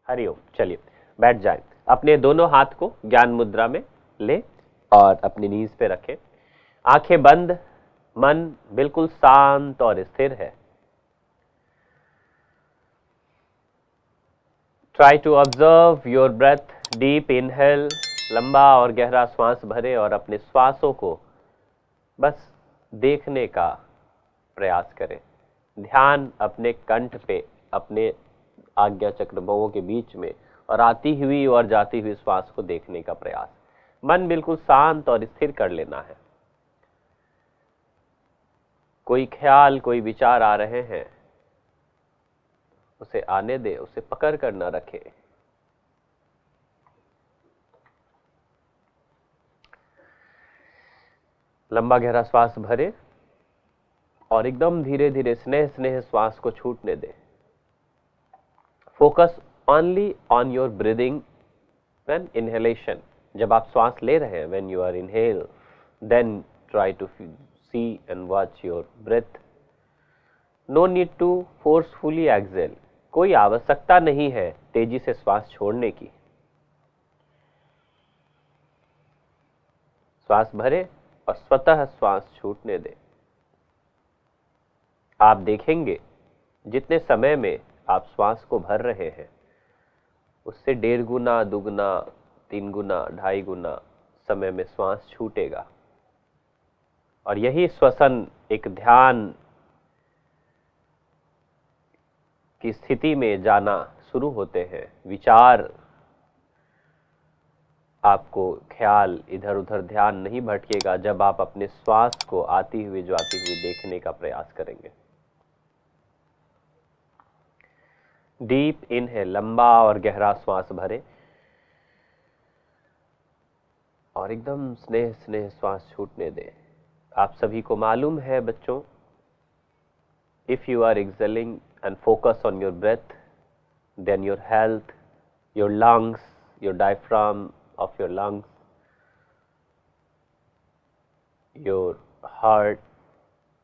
हरिओम। चलिए बैठ जाएं, अपने दोनों हाथ को ज्ञान मुद्रा में ले और अपनी नीज पे रखें, आंखें बंद, मन बिल्कुल शांत और स्थिर है। Try to observe your breath, deep inhale, लंबा और गहरा श्वास भरे और अपने श्वासों को बस देखने का प्रयास करें। ध्यान अपने कंठ पे, अपने आज्ञा चक्र भवों के बीच में, और आती हुई और जाती हुई श्वास को देखने का प्रयास। मन बिल्कुल शांत और स्थिर कर लेना है। कोई ख्याल, कोई विचार आ रहे हैं, उसे आने दे, उसे पकड़ कर न रखे। लंबा गहरा श्वास भरे और एकदम धीरे धीरे स्नेह स्नेह श्वास को छूटने दे। Focus only on your breathing when inhalation. जब आप श्वास ले रहे हैं, when you are inhale, then try to see and watch your breath. No need to forcefully exhale. कोई आवश्यकता नहीं है तेजी से श्वास छोड़ने की। श्वास भरे और स्वतः श्वास छूटने दे। आप देखेंगे जितने समय में आप श्वास को भर रहे हैं, उससे 1.5 गुना, 2 गुना, 3 गुना, 2.5 गुना समय में श्वास छूटेगा। और यही श्वसन एक ध्यान की स्थिति में जाना शुरू होते हैं। विचार, आपको ख्याल इधर उधर ध्यान नहीं भटकेगा जब आप अपने श्वास को आती हुई जाती हुई देखने का प्रयास करेंगे। डीप इनहेल, लंबा और गहरा श्वास भरे और एकदम स्नेह स्नेह श्वास छूटने दें। आप सभी को मालूम है बच्चों, if you are exhaling and focus on your breath, then your health, your lungs, your diaphragm of your lungs, your heart,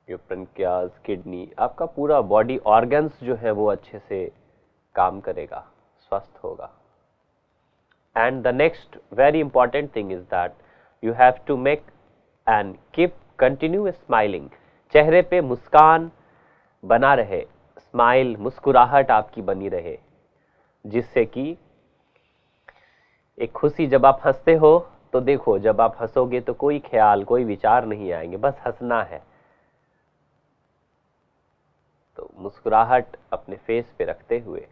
your pancreas, kidney, आपका पूरा बॉडी ऑर्गन्स जो है वो अच्छे से काम करेगा, स्वस्थ होगा। And the next very important thing is that you have to make and keep continuous smiling. चेहरे पे मुस्कान बना रहे, स्माइल, मुस्कुराहट आपकी बनी रहे, जिससे कि एक खुशी, जब आप हंसते हो तो देखो, जब आप हंसोगे तो कोई ख्याल, कोई विचार नहीं आएंगे, बस हंसना है। तो मुस्कुराहट अपने फेस पे रखते हुए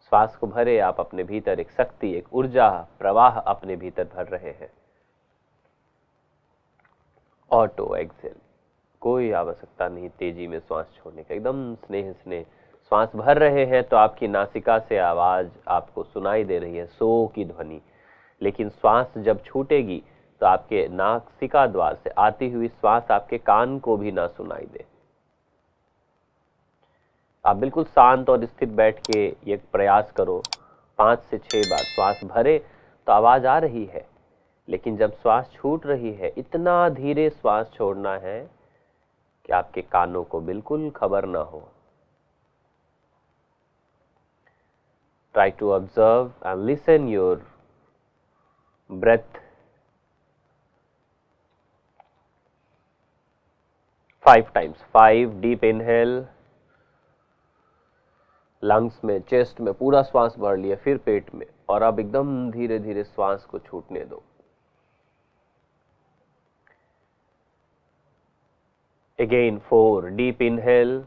श्वास को भरे, आप अपने भीतर एक शक्ति, एक ऊर्जा प्रवाह अपने भीतर भर रहे हैं। ऑटो एक्सेल, कोई आवश्यकता नहीं तेजी में श्वास छोड़ने का, एकदम स्नेह स्नेह श्वास भर रहे हैं तो आपकी नासिका से आवाज आपको सुनाई दे रही है, सो की ध्वनि। लेकिन श्वास जब छूटेगी तो आपके नासिका द्वार से आती हुई श्वास आपके कान को भी ना सुनाई दे। आप बिल्कुल शांत और स्थिर बैठ के ये प्रयास करो। 5 से 6 बार श्वास भरे तो आवाज आ रही है, लेकिन जब श्वास छूट रही है, इतना धीरे श्वास छोड़ना है कि आपके कानों को बिल्कुल खबर ना हो। Try to observe and listen your breath 5 times. 5 deep inhale, lungs में, चेस्ट में पूरा श्वास भर लिया, फिर पेट में, और अब एकदम धीरे धीरे श्वास को छूटने दो। Again 4 deep inhale।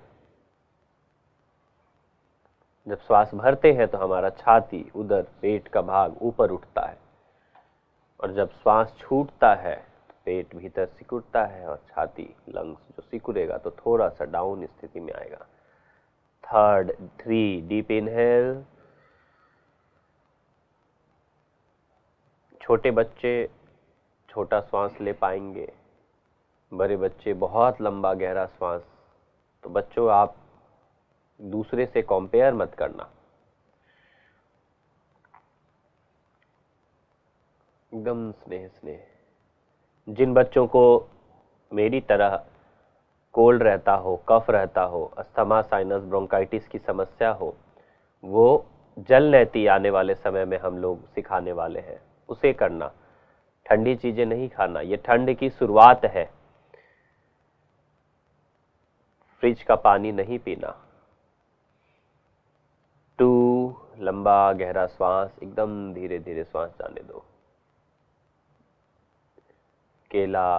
जब श्वास भरते हैं तो हमारा छाती, उदर, पेट का भाग ऊपर उठता है, और जब श्वास छूटता है तो पेट भीतर सिकुड़ता है और छाती, लंग्स जो सिकुड़ेगा तो थोड़ा सा डाउन स्थिति में आएगा। 3 डीप इनहेल। छोटे बच्चे छोटा श्वास ले पाएंगे, बड़े बच्चे बहुत लंबा गहरा श्वास। तो बच्चों, आप दूसरे से कंपेयर मत करना, एकदम स्नेह स्नेह। जिन बच्चों को मेरी तरह कोल्ड रहता हो, कफ रहता हो, अस्थमा, साइनस, ब्रोंकाइटिस की समस्या हो, वो जल नैती आने वाले समय में हम लोग सिखाने वाले हैं, उसे करना। ठंडी चीजें नहीं खाना, ये ठंड की शुरुआत है। फ्रिज का पानी नहीं पीना। 2 लंबा गहरा श्वास, एकदम धीरे धीरे श्वास जाने दो। केला,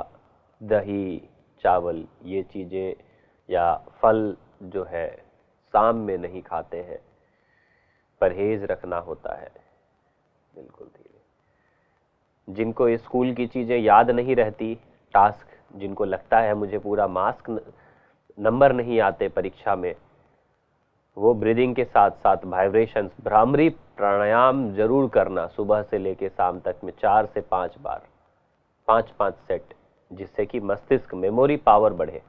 दही, चावल, ये चीजें या फल जो है शाम में नहीं खाते हैं, परहेज रखना होता है। बिल्कुल धीरे। जिनको स्कूल की चीजें याद नहीं रहती, टास्क, जिनको लगता है मुझे पूरा मास्क नंबर नहीं आते परीक्षा में, वो ब्रीदिंग के साथ साथ वाइब्रेशंस, भ्रामरी प्राणायाम जरूर करना सुबह से लेके शाम तक में 4 से 5 बार, 5-5 सेट, जिससे कि मस्तिष्क मेमोरी पावर बढ़े।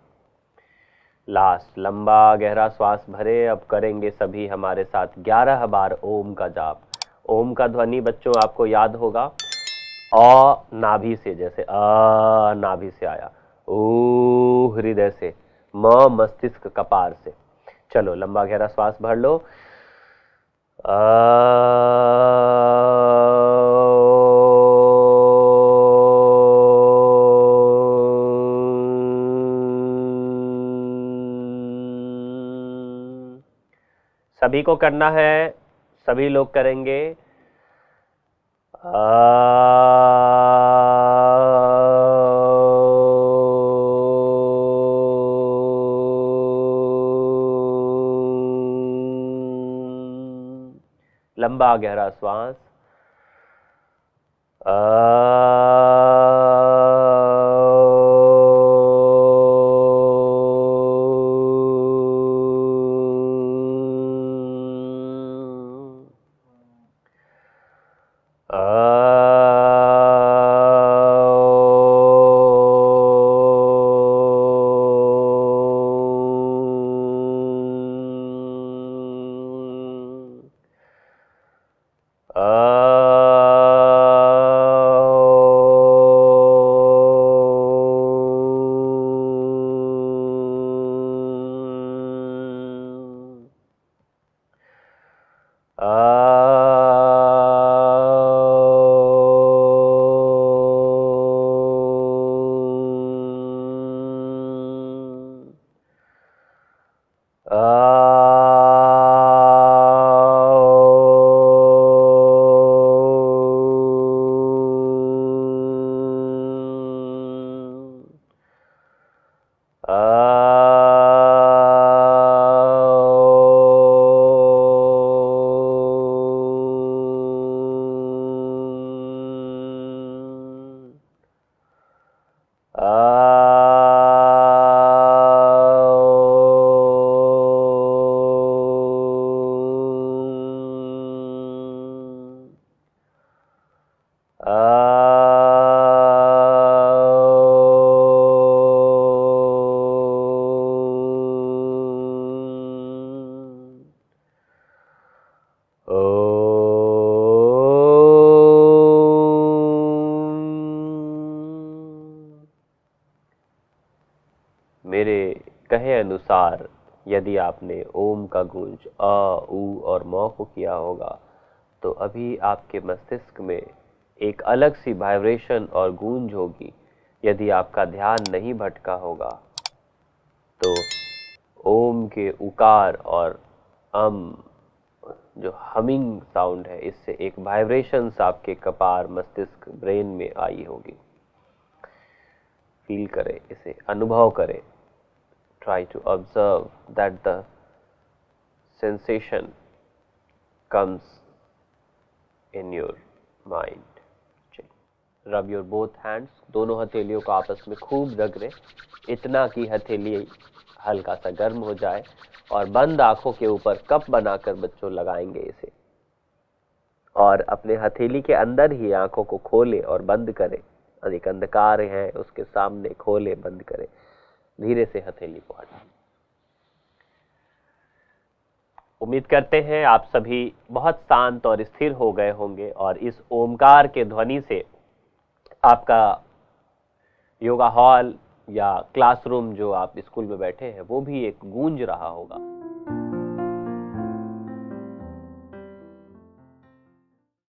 लास्ट, लंबा गहरा श्वास भरे। अब करेंगे सभी हमारे साथ 11 बार ओम का जाप। ओम का ध्वनि बच्चों आपको याद होगा, अ नाभि से, जैसे अ नाभि से आया, ओ हृदय से, म मस्तिष्क कपार से। चलो लंबा गहरा श्वास भर लो। सभी को करना है, सभी लोग करेंगे। लंबा गहरा श्वास। मेरे कहे अनुसार यदि आपने ओम का गूंज अ, उ और म को किया होगा, तो अभी आपके मस्तिष्क में एक अलग सी वाइब्रेशन और गूंज होगी। यदि आपका ध्यान नहीं भटका होगा तो ओम के उकार और अम जो हमिंग साउंड है, इससे एक वाइब्रेशंस आपके कपार, मस्तिष्क, ब्रेन में आई होगी। फील करें, इसे अनुभव करें। Try to observe that the sensation comes in your mind. Rub your both hands, दोनों हथेलियों को आपस में खूब रगड़ें, इतना कि हथेली हल्का सा गर्म हो जाए, और बंद आंखों के ऊपर कप बनाकर बच्चों लगाएंगे इसे, और अपने हथेली के अंदर ही आंखों को खोलें और बंद करें। अधिक अंधकार है उसके सामने खोले बंद करें, धीरे से हथेली को हटाएं। उम्मीद करते हैं आप सभी बहुत शांत और स्थिर हो गए होंगे, और इस ओमकार के ध्वनि से आपका योगा हॉल या क्लासरूम जो आप स्कूल में बैठे हैं वो भी एक गूंज रहा होगा।